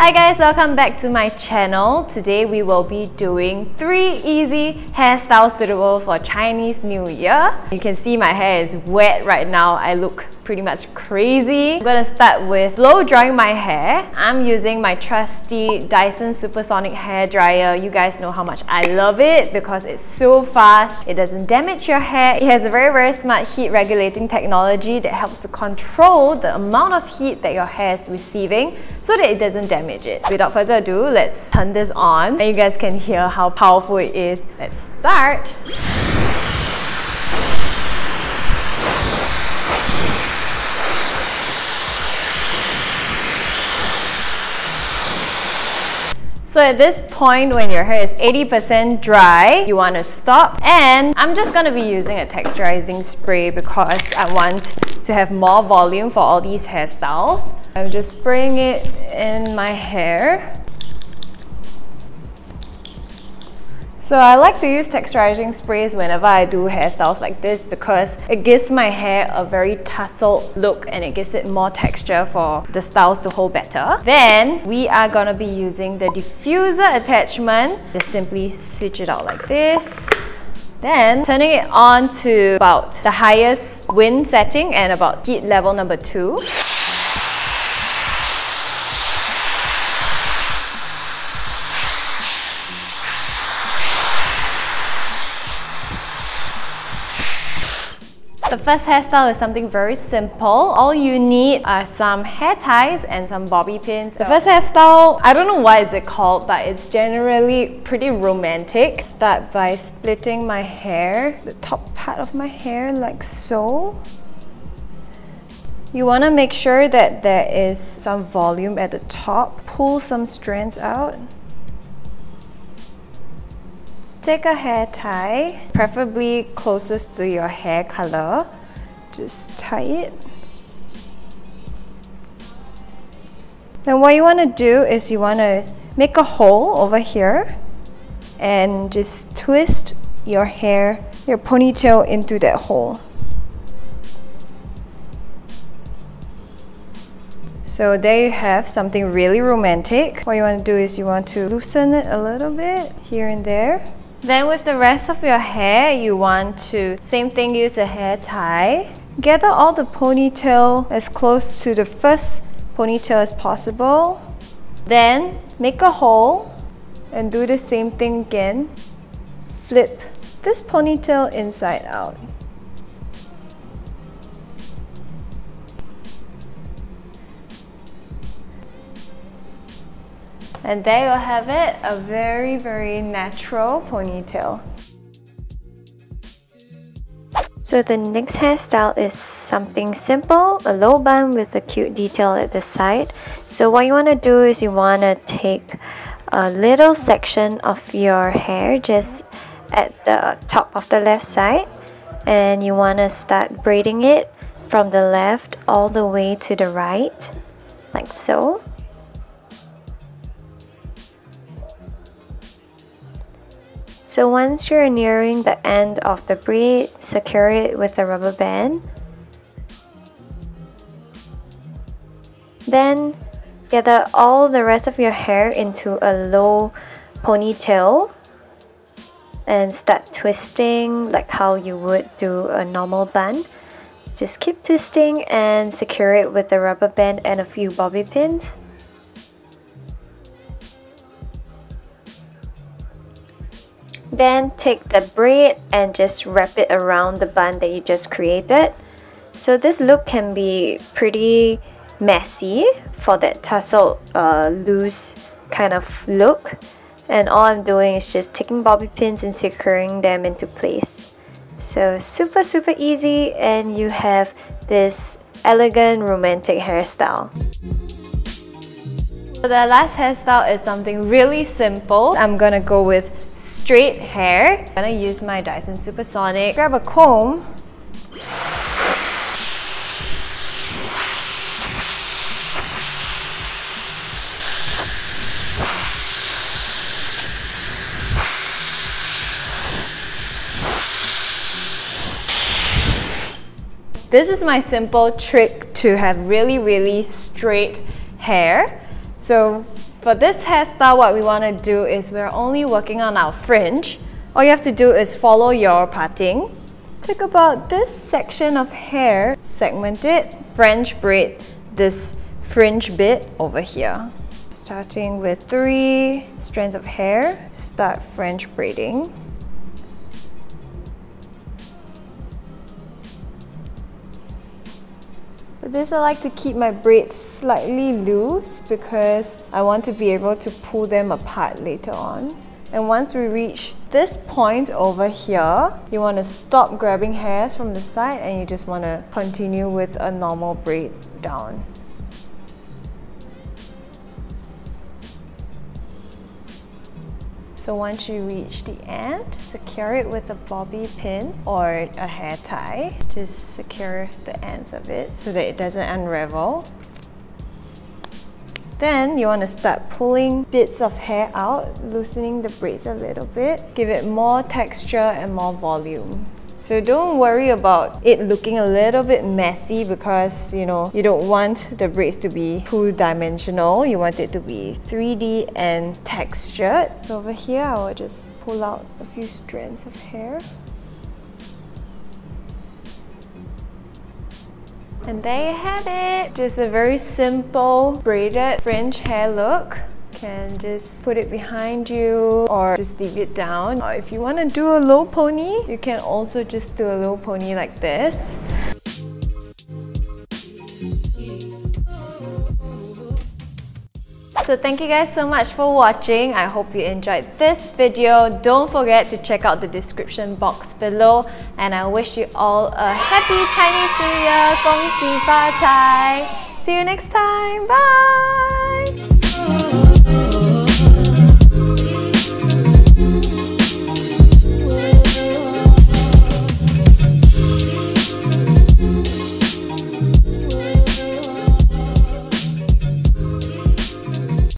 Hi guys, welcome back to my channel. Today we will be doing 3 easy hairstyles suitable for Chinese New Year. You can see my hair is wet right now. I look pretty much crazy. I'm gonna start with blow drying my hair. I'm using my trusty Dyson Supersonic hair dryer. You guys know how much I love it because it's so fast. It doesn't damage your hair. It has a very smart heat regulating technology that helps to control the amount of heat that your hair is receiving so that it doesn't damage it. Without further ado, let's turn this on and you guys can hear how powerful it is. Let's start. So at this point, when your hair is 80% dry, you want to stop. And I'm just going to be using a texturizing spray because I want to have more volume for all these hairstyles. I'm just spraying it in my hair. So I like to use texturizing sprays whenever I do hairstyles like this because it gives my hair a very tousled look and it gives it more texture for the styles to hold better. Then we are going to be using the diffuser attachment. Just simply switch it out like this. Then turning it on to about the highest wind setting and about heat level number 2. The first hairstyle is something very simple. All you need are some hair ties and some bobby pins. The first hairstyle, I don't know what is it called, but it's generally pretty romantic. Start by splitting my hair, the top part of my hair like so. You want to make sure that there is some volume at the top. Pull some strands out. Take a hair tie, preferably closest to your hair color. Just tie it. Then what you want to do is you want to make a hole over here and just twist your hair, your ponytail into that hole. So there you have something really romantic. What you want to do is you want to loosen it a little bit here and there. Then with the rest of your hair, you want to, same thing, use a hair tie. Gather all the ponytail as close to the first ponytail as possible. Then make a hole and do the same thing again. Flip this ponytail inside out. And there you have it, a very natural ponytail. So the next hairstyle is something simple, a low bun with a cute detail at the side. So what you want to do is you want to take a little section of your hair just at the top of the left side and you want to start braiding it from the left all the way to the right, like so. So once you're nearing the end of the braid, secure it with a rubber band. Then gather all the rest of your hair into a low ponytail and start twisting like how you would do a normal bun. Just keep twisting and secure it with a rubber band and a few bobby pins. Then take the braid and just wrap it around the bun that you just created. So this look can be pretty messy for that tussle loose kind of look. And all I'm doing is just taking bobby pins and securing them into place. So super easy and you have this elegant romantic hairstyle. So the last hairstyle is something really simple. I'm gonna go with straight hair. I'm gonna use my Dyson Supersonic. Grab a comb. This is my simple trick to have really straight hair. So For this hairstyle, what we want to do is we're only working on our fringe. All you have to do is follow your parting. Take about this section of hair, segment it, French braid this fringe bit over here. Starting with 3 strands of hair, start French braiding. For this, I like to keep my braids slightly loose because I want to be able to pull them apart later on. And once we reach this point over here, you want to stop grabbing hairs from the side and you just want to continue with a normal braid down. So once you reach the end, secure it with a bobby pin or a hair tie. Just secure the ends of it so that it doesn't unravel. Then you want to start pulling bits of hair out, loosening the braids a little bit. Give it more texture and more volume. So don't worry about it looking a little bit messy because you don't want the braids to be two-dimensional. You want it to be 3D and textured. So over here, I will just pull out a few strands of hair. And there you have it! Just a very simple braided fringe hair look. You can just put it behind you or just leave it down. Or if you want to do a low pony, you can also just do a low pony like this. So thank you guys so much for watching. I hope you enjoyed this video. Don't forget to check out the description box below. And I wish you all a happy Chinese New Year! 恭喜发财! See you next time! Bye!